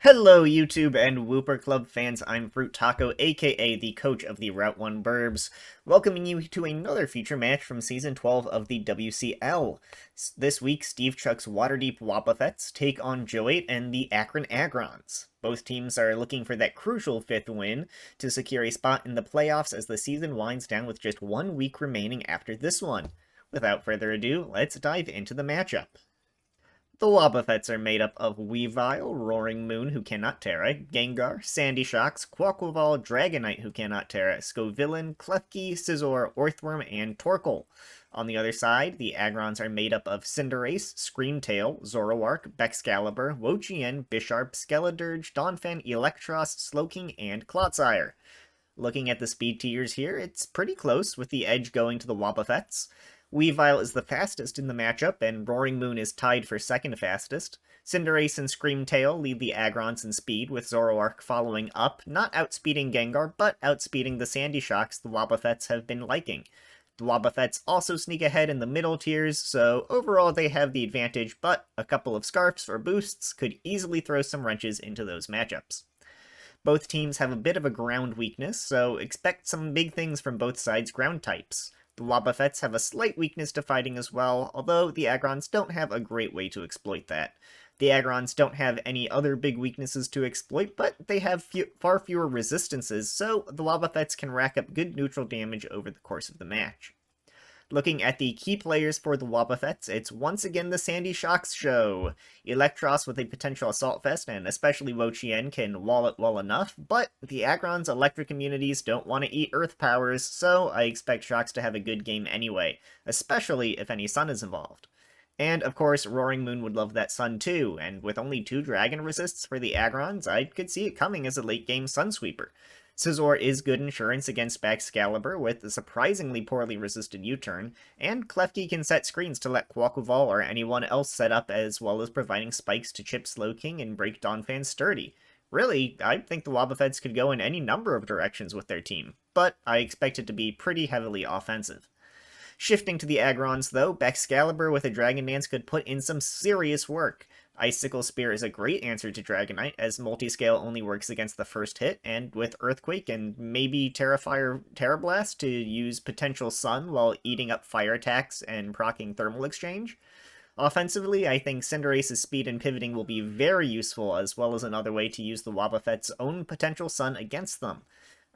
Hello, YouTube and Wooper Club fans. I'm Fruit Taco, aka the coach of the Route 1 Burbs, welcoming you to another feature match from Season 12 of the WCL. This week, Steve Chuck's Waterdeep Wobbuffets take on Joe 8 and the Akron Aggrons. Both teams are looking for that crucial 5th win to secure a spot in the playoffs as the season winds down with just 1 week remaining after this one. Without further ado, let's dive into the matchup. The Wobbuffets are made up of Weavile, Roaring Moon, who cannot Terra, Gengar, Sandy Shocks, Quaquaval, Dragonite, who cannot Terra, Scovillain, Klefki, Scizor, Orthworm, and Torkoal. On the other side, the Agrons are made up of Cinderace, Screamtail, Zoroark, Bexcalibur, Wo-Chien, Bisharp, Skeledirge, Donphan, Electros, Slowking, and Clotsire. Looking at the speed tiers here, it's pretty close, with the edge going to the Wobbuffets. Weavile is the fastest in the matchup, and Roaring Moon is tied for second fastest. Cinderace and Screamtail lead the Agrons in speed, with Zoroark following up, not outspeeding Gengar, but outspeeding the Sandy Shocks the Wobbuffets have been liking. The Wobbuffets also sneak ahead in the middle tiers, so overall they have the advantage, but a couple of Scarfs or boosts could easily throw some wrenches into those matchups. Both teams have a bit of a ground weakness, so expect some big things from both sides' ground types. The Wobbuffets have a slight weakness to fighting as well, although the Agrons don't have a great way to exploit that. The Agrons don't have any other big weaknesses to exploit, but they have far fewer resistances, so the Wobbuffets can rack up good neutral damage over the course of the match. Looking at the key players for the Wobbuffets, it's once again the Sandy Shocks show. Electros with a potential Assault Vest, and especially Wo-Chien can wall it well enough, but the Agron's electric immunities don't want to eat Earth powers, so I expect Shocks to have a good game anyway, especially if any Sun is involved. And, of course, Roaring Moon would love that Sun too, and with only 2 Dragon Resists for the Agrons, I could see it coming as a late-game Sun Sweeper. Scizor is good insurance against Bexcalibur with a surprisingly poorly resisted U-turn, and Klefki can set screens to let Quaquaval or anyone else set up, as well as providing spikes to chip Slowking and break Donphan sturdy. Really, I think the Wobbuffets could go in any number of directions with their team, but I expect it to be pretty heavily offensive. Shifting to the Agrons, though, Bexcalibur with a Dragon Dance could put in some serious work. Icicle Spear is a great answer to Dragonite, as Multiscale only works against the first hit, and with Earthquake and maybe Terrafire Terra Blast to use potential Sun while eating up fire attacks and proccing Thermal Exchange. Offensively, I think Cinderace's speed and pivoting will be very useful, as well as another way to use the Wobbuffets' own potential Sun against them.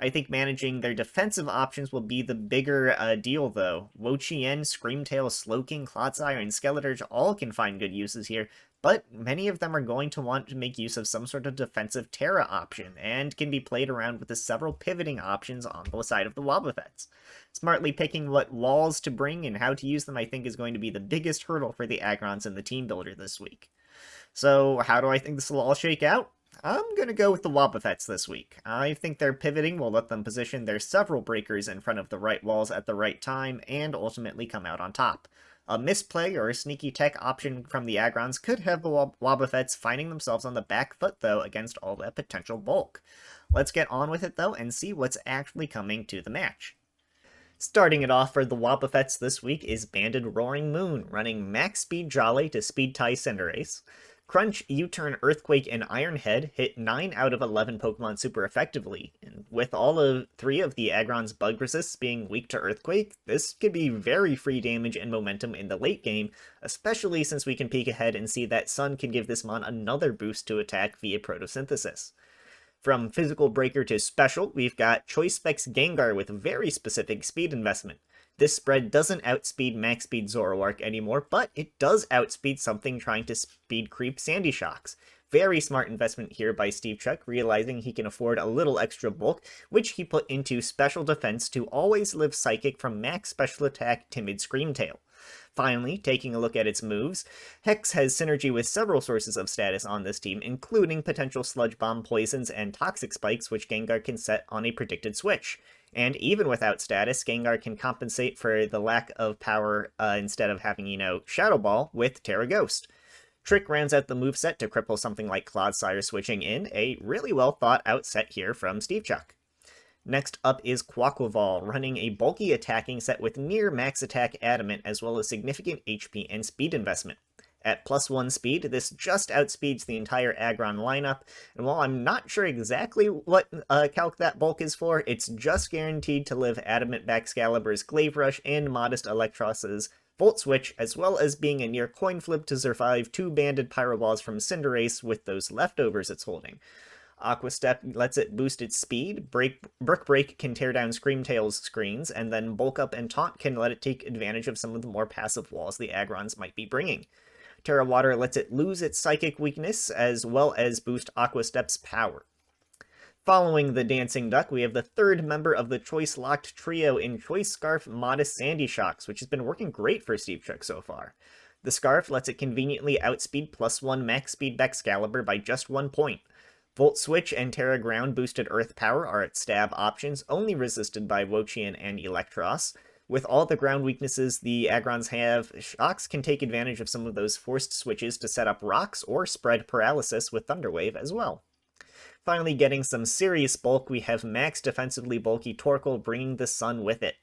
I think managing their defensive options will be the bigger deal, though. Wo-Chien, Screamtail, Slowking, Clotsire, and Skeledirge all can find good uses here, but many of them are going to want to make use of some sort of defensive Terra option, and can be played around with the several pivoting options on the side of the Wobbuffets. Smartly picking what walls to bring and how to use them I think is going to be the biggest hurdle for the Agrons in the team builder this week. So how do I think this will all shake out? I'm going to go with the Wobbuffets this week. I think their pivoting will let them position their several breakers in front of the right walls at the right time, and ultimately come out on top. A misplay or a sneaky tech option from the Agrons could have the Wobbuffets finding themselves on the back foot, though, against all that potential bulk. Let's get on with it, though, and see what's actually coming to the match. Starting it off for the Wobbuffets this week is Banded Roaring Moon, running max speed Jolly to speed tie Cinderace. Crunch, U-turn, Earthquake, and Iron Head hit 9 out of 11 Pokemon super effectively, and with all of 3 of the Agron's bug resists being weak to Earthquake, this could be very free damage and momentum in the late game, especially since we can peek ahead and see that Sun can give this mon another boost to attack via Photosynthesis. From Physical Breaker to Special, we've got Choice Specs Gengar with very specific speed investment. This spread doesn't outspeed max speed Zoroark anymore, but it does outspeed something trying to speed creep Sandy Shocks. Very smart investment here by Steve Chuck, realizing he can afford a little extra bulk, which he put into Special Defense to always live Psychic from max Special Attack Timid Screamtail. Finally, taking a look at its moves, Hex has synergy with several sources of status on this team, including potential Sludge Bomb poisons and Toxic Spikes, which Gengar can set on a predicted switch. And even without status, Gengar can compensate for the lack of power instead of having, Shadow Ball with Terra Ghost. Trick rounds out the moveset to cripple something like Clodsire switching in, a really well thought out set here from Steve Chuck. Next up is Quaquaval, running a bulky attacking set with near max attack adamant as well as significant HP and speed investment. At +1 speed, this just outspeeds the entire Agron lineup, and while I'm not sure exactly what calc that bulk is for, it's just guaranteed to live Adamant Baxcalibur's Glaive Rush and Modest Electros's Volt Switch, as well as being a near coin flip to survive 2 banded Pyroballs from Cinderace with those leftovers it's holding. Aqua Step lets it boost its speed, Brick Break can tear down Screamtail's screens, and then Bulk Up and Taunt can let it take advantage of some of the more passive walls the Agrons might be bringing. Terra Water lets it lose its Psychic weakness, as well as boost Aqua Step's power. Following the Dancing Duck, we have the third member of the Choice-locked trio in Choice Scarf Modest Sandy Shocks, which has been working great for Steve Chuck so far. The Scarf lets it conveniently outspeed +1 max speed Baxcalibur by just 1 point. Volt Switch and Terra Ground boosted Earth Power are its stab options, only resisted by Wochian and Electros. With all the ground weaknesses the Agrons have, Shocks can take advantage of some of those forced switches to set up rocks or spread paralysis with Thunderwave as well. Finally, getting some serious bulk, we have max defensively bulky Torkoal bringing the sun with it.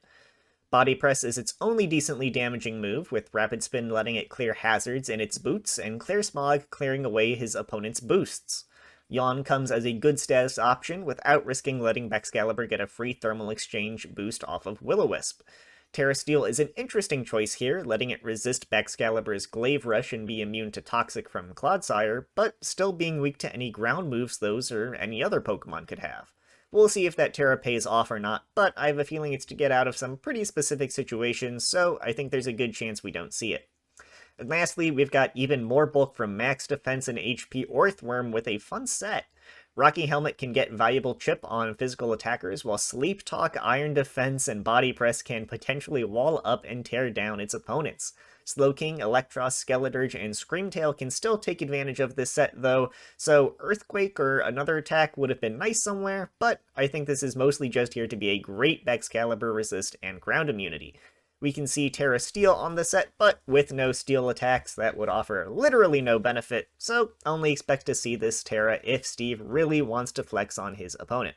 Body Press is its only decently damaging move, with Rapid Spin letting it clear hazards in its boots, and Clear Smog clearing away his opponent's boosts. Yawn comes as a good status option without risking letting Baxcalibur get a free thermal exchange boost off of Will-O-Wisp. Terra Steel is an interesting choice here, letting it resist Baxcalibur's Glaive Rush and be immune to Toxic from Clodsire, but still being weak to any ground moves those or any other Pokemon could have. We'll see if that Terra pays off or not, but I have a feeling it's to get out of some pretty specific situations, so I think there's a good chance we don't see it. And lastly, we've got even more bulk from Max Defense and HP Orthworm with a fun set. Rocky Helmet can get valuable chip on physical attackers, while Sleep Talk, Iron Defense, and Body Press can potentially wall up and tear down its opponents. Slowking, Electros, Skeledirge, and Screamtail can still take advantage of this set though, so Earthquake or another attack would have been nice somewhere, but I think this is mostly just here to be a great Baxcalibur resist and ground immunity. We can see Terra Steel on the set, but with no steel attacks, that would offer literally no benefit, so only expect to see this Terra if Steve really wants to flex on his opponent.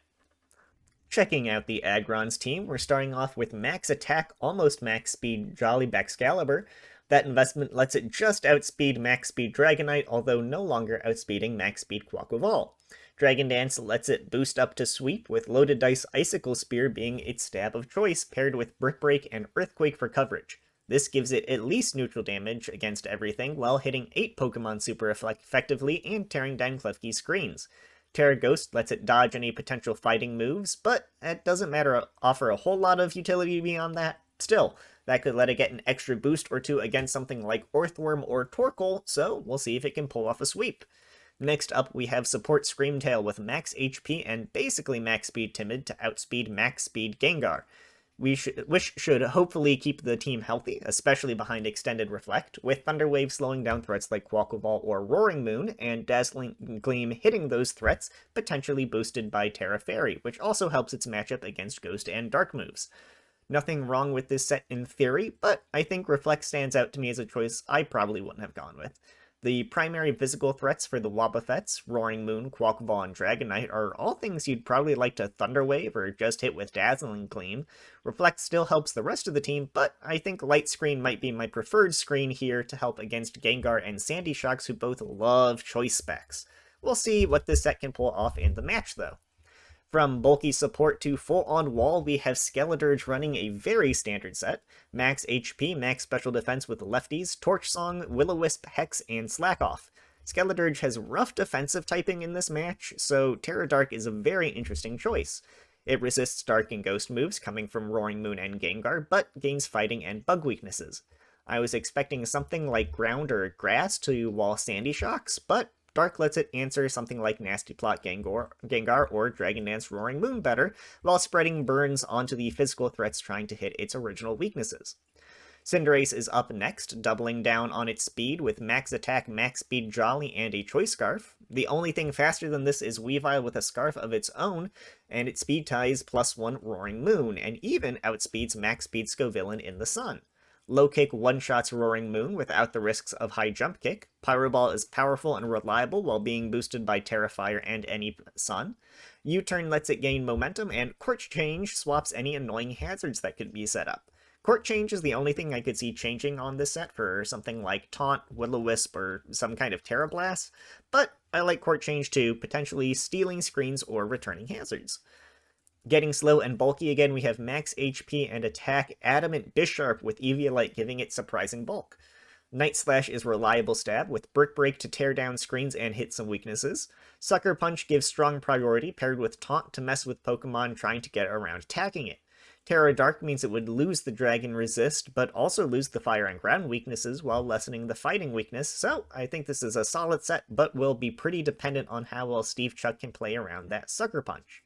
Checking out the Agrons team, we're starting off with Max Attack, Almost Max Speed Jolly Baxcalibur. That investment lets it just outspeed Max Speed Dragonite, although no longer outspeeding Max Speed Quaquaval. Dragon Dance lets it boost up to Sweep, with Loaded Dice Icicle Spear being its stab of choice, paired with Brick Break and Earthquake for coverage. This gives it at least neutral damage against everything, while hitting 8 Pokemon super effectively and tearing down Klefki's screens. Terra Ghost lets it dodge any potential fighting moves, but it doesn't offer a whole lot of utility beyond that. Still, that could let it get an extra boost or two against something like Orthworm or Torkoal, so we'll see if it can pull off a sweep. Next up, we have Support Screamtail with max HP and basically max speed Timid to outspeed max speed Gengar. Which should hopefully keep the team healthy, especially behind Extended Reflect, with Thunderwave slowing down threats like Quaquaval or Roaring Moon, and Dazzling Gleam hitting those threats, potentially boosted by Terra Fairy, which also helps its matchup against Ghost and Dark moves. Nothing wrong with this set in theory, but I think Reflect stands out to me as a choice I probably wouldn't have gone with. The primary physical threats for the Wobbuffets, Roaring Moon, Quaquaval, and Dragonite, are all things you'd probably like to Thunderwave or just hit with Dazzling Gleam. Reflect still helps the rest of the team, but I think Light Screen might be my preferred screen here to help against Gengar and Sandy Shocks, who both love choice specs. We'll see what this set can pull off in the match, though. From bulky support to full-on wall, we have Skeledirge running a very standard set. Max HP, max special defense with lefties, Torch Song, Will-O-Wisp, Hex, and Slack Off. Skeledirge has rough defensive typing in this match, so Terra Dark is a very interesting choice. It resists Dark and Ghost moves coming from Roaring Moon and Gengar, but gains fighting and bug weaknesses. I was expecting something like Ground or Grass to wall Sandy Shocks, but Dark lets it answer something like Nasty Plot Gengar or Dragon Dance Roaring Moon better, while spreading burns onto the physical threats trying to hit its original weaknesses. Cinderace is up next, doubling down on its speed with max attack, max speed Jolly, and a Choice Scarf. The only thing faster than this is Weavile with a Scarf of its own, and its speed ties +1 Roaring Moon, and even outspeeds max speed Scovillain in the Sun. Low Kick one-shots Roaring Moon without the risks of High Jump Kick. Pyroball is powerful and reliable while being boosted by Terrafire and any Sun. U-Turn lets it gain momentum, and Quartz Change swaps any annoying hazards that could be set up. Court Change is the only thing I could see changing on this set for something like Taunt, Will-O-Wisp, or some kind of Terra Blast, but I like Court Change too, potentially stealing screens or returning hazards. Getting slow and bulky again, we have max HP and attack Adamant Bisharp with Eviolite giving it surprising bulk. Night Slash is reliable stab, with Brick Break to tear down screens and hit some weaknesses. Sucker Punch gives strong priority, paired with Taunt to mess with Pokemon trying to get around attacking it. Terra Dark means it would lose the Dragon Resist, but also lose the Fire and Ground weaknesses while lessening the Fighting weakness, so I think this is a solid set, but will be pretty dependent on how well Steve Chuck can play around that Sucker Punch.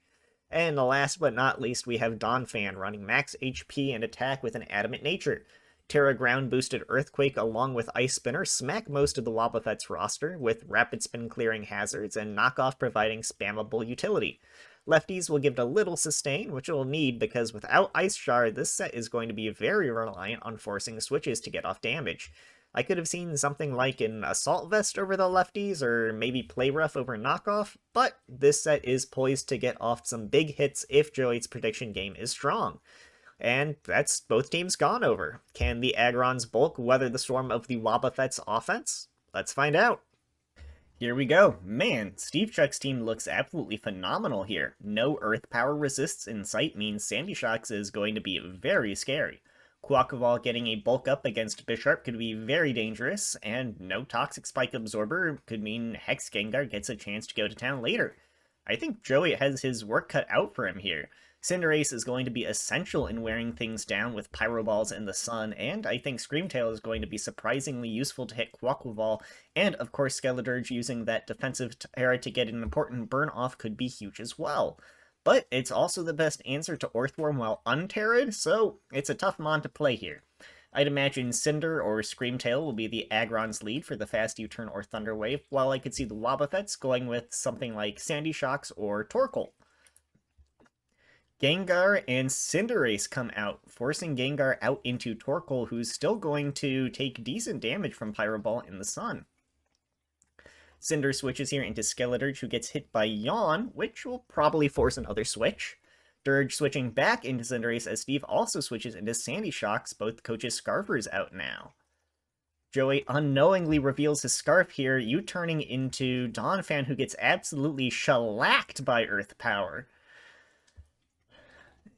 And last but not least, we have Donphan running max HP and attack with an Adamant Nature. Terra Ground boosted Earthquake along with Ice Spinner smack most of the Wobbuffets roster, with Rapid Spin clearing hazards and Knockoff providing spammable utility. Lefties will give it a little sustain, which it will need because without Ice Shard, this set is going to be very reliant on forcing switches to get off damage. I could have seen something like an Assault Vest over the lefties, or maybe Play Rough over Knockoff, but this set is poised to get off some big hits if Joey's prediction game is strong. And that's both teams gone over. Can the Aggrons bulk weather the storm of the Wobbuffets offense? Let's find out. Here we go. Man, Steve Chuck's team looks absolutely phenomenal here. No Earth Power resists in sight means Sandy Shocks is going to be very scary. Quaquaval getting a bulk up against Bisharp could be very dangerous, and no Toxic Spike Absorber could mean Hex Gengar gets a chance to go to town later. I think Joey has his work cut out for him here. Cinderace is going to be essential in wearing things down with Pyro Balls in the sun, and I think Screamtail is going to be surprisingly useful to hit Quaquaval, and of course Skeledirge using that defensive Terra to get an important burn off could be huge as well. But it's also the best answer to Earthworm while unterrid, so it's a tough mon to play here. I'd imagine Cinder or Screamtail will be the Aggron's lead for the fast U-turn or Thunder Wave, while I could see the Wobbuffets going with something like Sandy Shocks or Torkoal. Gengar and Cinderace come out, forcing Gengar out into Torkoal, who's still going to take decent damage from Pyro Ball in the sun. Cinder switches here into Skeledirge, who gets hit by Yawn, which will probably force another switch. Dirge switching back into Cinderace as Steve also switches into Sandy Shocks, both coaches' Scarfers out now. Joey unknowingly reveals his Scarf here, U-turning into Donphan, who gets absolutely shellacked by Earth Power.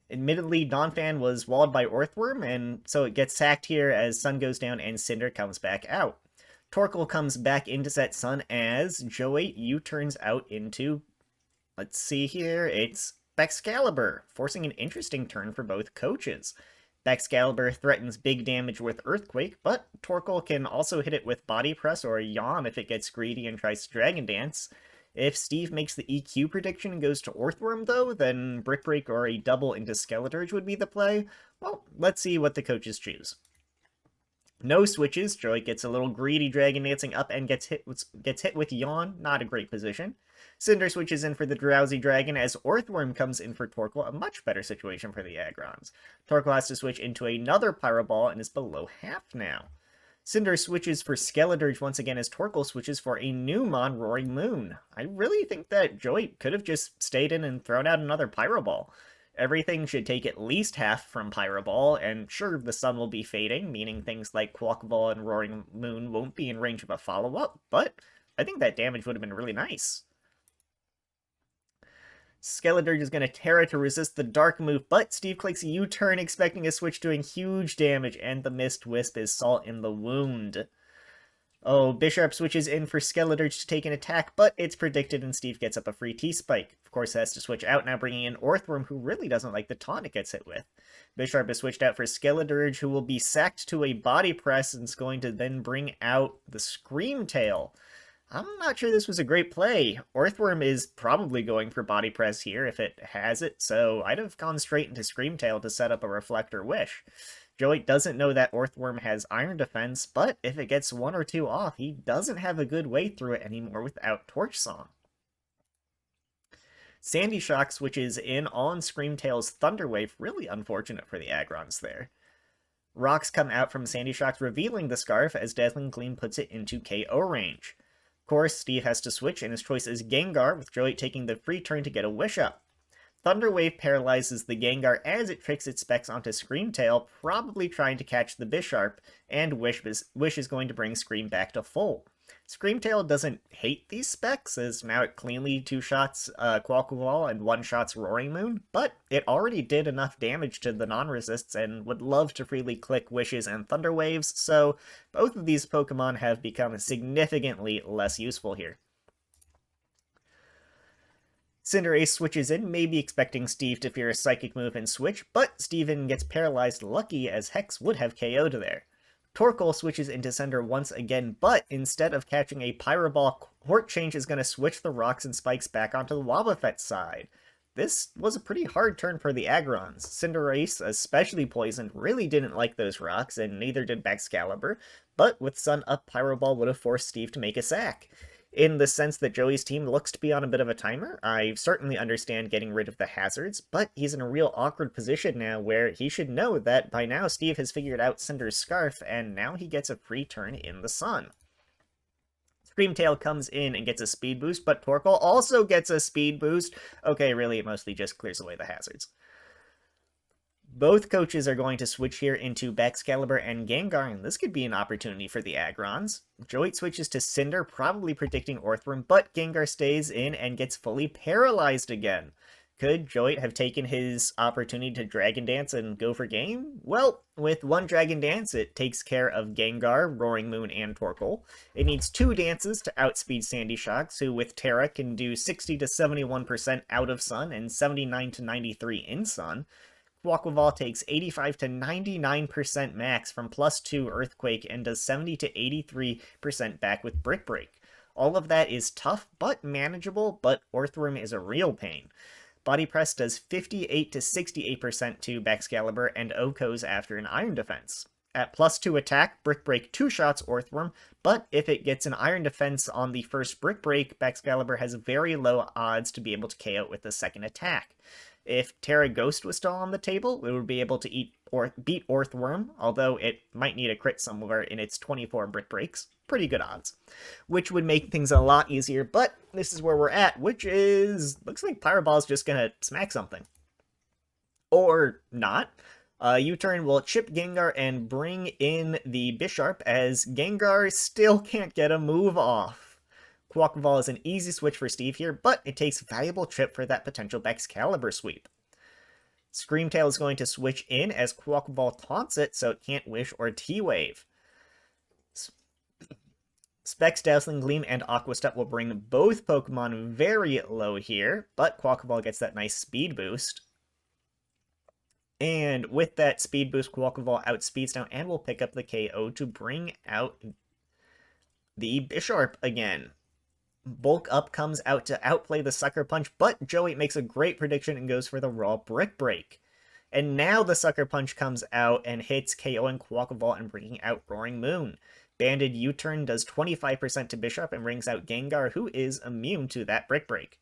Admittedly, Donphan was walled by Earthworm, and so it gets sacked here as Sun goes down and Cinder comes back out. Torkoal comes back into that Sun as Joey U-turns out into, let's see here, it's Baxcalibur, forcing an interesting turn for both coaches. Baxcalibur threatens big damage with Earthquake, but Torkoal can also hit it with Body Press or Yawn if it gets greedy and tries to Dragon Dance. If Steve makes the EQ prediction and goes to Earthworm, though, then Brick Break or a double into Skeledirge would be the play. Well, let's see what the coaches choose. No switches. Joey gets a little greedy Dragon Dancing up and gets hit with Yawn. Not a great position. Cinder switches in for the Drowsy Dragon as Earthworm comes in for Torkoal, a much better situation for the Aggrons. Torkoal has to switch into another Pyro Ball and is below half now. Cinder switches for Skeledirge once again as Torkoal switches for a new mon, Roaring Moon. I really think that Joey could have just stayed in and thrown out another Pyro Ball. Everything should take at least half from Pyro Ball, and sure, the sun will be fading, meaning things like Quaquaval and Roaring Moon won't be in range of a follow-up, but I think that damage would have been really nice. Skeledirge is going to Terra to resist the Dark move, but Steve clicks a U-turn expecting a switch doing huge damage, and the Mist Wisp is Salt in the Wound. Oh, Bisharp switches in for Skeledirge to take an attack, but it's predicted and Steve gets up a free T-Spike. Of course, has to switch out now, bringing in Earthworm, who really doesn't like the taunt it gets hit with. Bisharp is switched out for Skeledirge, who will be sacked to a Body Press and is going to then bring out the Screamtail. I'm not sure this was a great play. Earthworm is probably going for Body Press here if it has it, so I'd have gone straight into Screamtail to set up a Reflector Wish. Joey doesn't know that Earthworm has Iron Defense, but if it gets one or two off, he doesn't have a good way through it anymore without Torch Song. Sandy Shock switches in on Screamtail's Thunder Wave, really unfortunate for the Aggrons there. Rocks come out from Sandy Shock, revealing the Scarf as Dazzling Gleam puts it into KO range. Of course, Steve has to switch, and his choice is Gengar, with Joey taking the free turn to get a Wish Up. Thunder Wave paralyzes the Gengar as it tricks its specs onto Screamtail, probably trying to catch the Bisharp, and Wish is going to bring Scream back to full. Screamtail doesn't hate these specs, as now it cleanly two-shots Quaquaval and one-shots Roaring Moon, but it already did enough damage to the non-resists and would love to freely click Wishes and Thunder Waves, so both of these Pokemon have become significantly less useful here. Cinderace switches in, maybe expecting Steve to fear a Psychic move and switch, but Steven gets paralyzed lucky as Hex would have KO'd there. Torkoal switches into Cinder once again, but instead of catching a Pyro Ball, Hort Change is going to switch the rocks and spikes back onto the Wobbuffet side. This was a pretty hard turn for the Agrons. Cinderace, especially poisoned, really didn't like those rocks, and neither did Baxcalibur, but with Sun up, Pyro Ball would have forced Steve to make a sack. In the sense that Joey's team looks to be on a bit of a timer, I certainly understand getting rid of the hazards, but he's in a real awkward position now where he should know that by now Steve has figured out Cinder's Scarf, and now he gets a free turn in the sun. Screamtail comes in and gets a speed boost, but Torkoal also gets a speed boost. Okay, really, it mostly just clears away the hazards. Both coaches are going to switch here into Baxcalibur and Gengar, and this could be an opportunity for the Agrons. Joey switches to Cinder, probably predicting Orthworm, but Gengar stays in and gets fully paralyzed again. Could Joey have taken his opportunity to Dragon Dance and go for game? Well, with one Dragon Dance, it takes care of Gengar, Roaring Moon, and Torkoal. It needs two dances to outspeed Sandy Shocks, who with Terra can do 60 to 71% out of Sun and 79 to 93 in Sun. Quaquaval takes 85 to 99% max from +2 Earthquake and does 70 to 83% back with Brick Break. All of that is tough but manageable, but Orthworm is a real pain. Body Press does 58 to 68% to Baxcalibur and Okos after an Iron Defense. At +2 attack, Brick Break two-shots Orthworm, but if it gets an Iron Defense on the first Brick Break, Baxcalibur has very low odds to be able to KO it with the second attack. If Terra Ghost was still on the table, it would be able to beat Orthworm, although it might need a crit somewhere in its 24 Brick Breaks. Pretty good odds. Which would make things a lot easier, but this is where we're at, which is... looks like Pyro Ball's just gonna smack something. Or not. U-turn will chip Gengar and bring in the Bisharp, as Gengar still can't get a move off. Quaquaval is an easy switch for Steve here, but it takes valuable chip for that potential Baxcalibur sweep. Screamtail is going to switch in as Quaquaval taunts it, so it can't Wish or T-Wave. Specs, Dazzling Gleam, and Aqua Step will bring both Pokemon very low here, but Quaquaval gets that nice speed boost. And with that speed boost, Quaquaval outspeeds now and will pick up the KO to bring out the Bisharp again. Bulk Up comes out to outplay the Sucker Punch, but Joey makes a great prediction and goes for the raw Brick Break. And now the Sucker Punch comes out and hits KOing Quaquaval and bringing out Roaring Moon. Banded U-turn does 25% to Bisharp and brings out Gengar, who is immune to that Brick Break.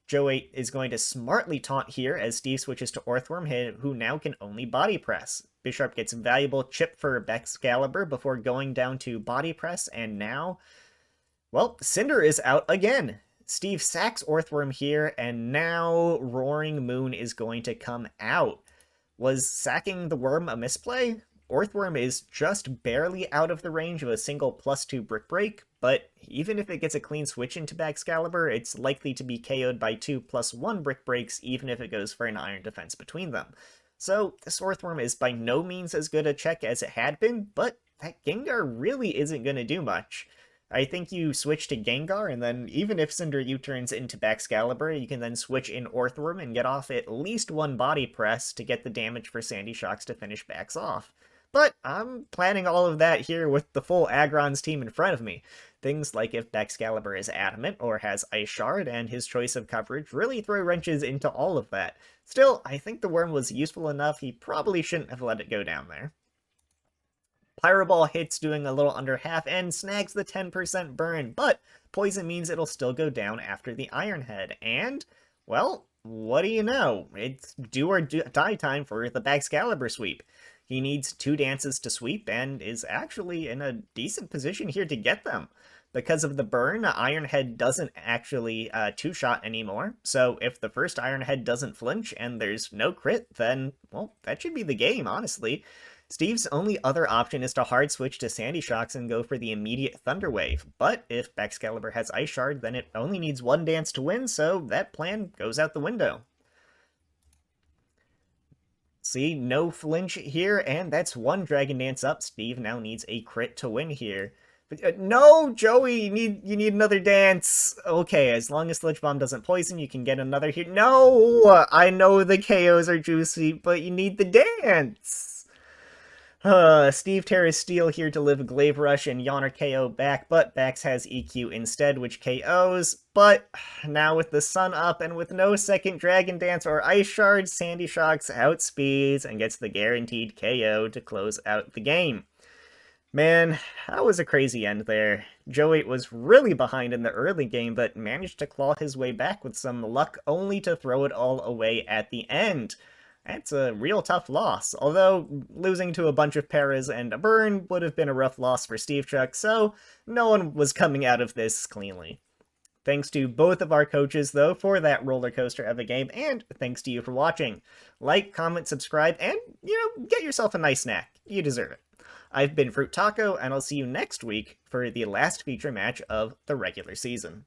Joey is going to smartly taunt here as Steve switches to Orthworm, who now can only Body Press. Bisharp gets valuable chip for Baxcalibur before going down to Body Press, and now... well, Cinder is out again. Steve sacks Orthworm here, and now Roaring Moon is going to come out. Was sacking the Worm a misplay? Orthworm is just barely out of the range of a single +2 Brick Break, but even if it gets a clean switch into Baxcalibur, it's likely to be KO'd by 2 +1 Brick Breaks, even if it goes for an Iron Defense between them. So this Orthworm is by no means as good a check as it had been, but that Gengar really isn't going to do much. I think you switch to Gengar, and then even if Cinder U-turns into Baxcalibur, you can then switch in Orthworm and get off at least one Body Press to get the damage for Sandy Shocks to finish Bax off. But I'm planning all of that here with the full Agrons team in front of me. Things like if Baxcalibur is adamant or has Ice Shard, and his choice of coverage really throw wrenches into all of that. Still, I think the Worm was useful enough, he probably shouldn't have let it go down there. Pyro Ball hits doing a little under half and snags the 10% burn, but Poison means it'll still go down after the Iron Head, and, well, what do you know? It's do or die time for the Baxcalibur sweep. He needs 2 dances to sweep and is actually in a decent position here to get them. Because of the burn, Ironhead doesn't actually two-shot anymore, so if the first Ironhead doesn't flinch and there's no crit, then, well, that should be the game, honestly. Steve's only other option is to hard switch to Sandy Shocks and go for the immediate Thunder Wave, but if Excalibur has Ice Shard, then it only needs one dance to win, so that plan goes out the window. See, no flinch here, and that's one Dragon Dance up. Steve now needs a crit to win here. But, no, Joey, you need another dance. Okay, as long as Sludge Bomb doesn't poison, you can get another here. No! I know the KOs are juicy, but you need the dance. Steve tears Steel here to live a Glaive Rush and Yawner KO back, but Bax has EQ instead, which KOs. But now with the sun up and with no second Dragon Dance or Ice Shard, Sandy Shocks outspeeds and gets the guaranteed KO to close out the game. Man, that was a crazy end there. Joey was really behind in the early game, but managed to claw his way back with some luck, only to throw it all away at the end. That's a real tough loss, although losing to a bunch of paras and a burn would have been a rough loss for Steve Chuck, so no one was coming out of this cleanly. Thanks to both of our coaches, though, for that roller coaster of a game, and thanks to you for watching. Like, comment, subscribe, and, get yourself a nice snack. You deserve it. I've been Fruit Taco, and I'll see you next week for the last feature match of the regular season.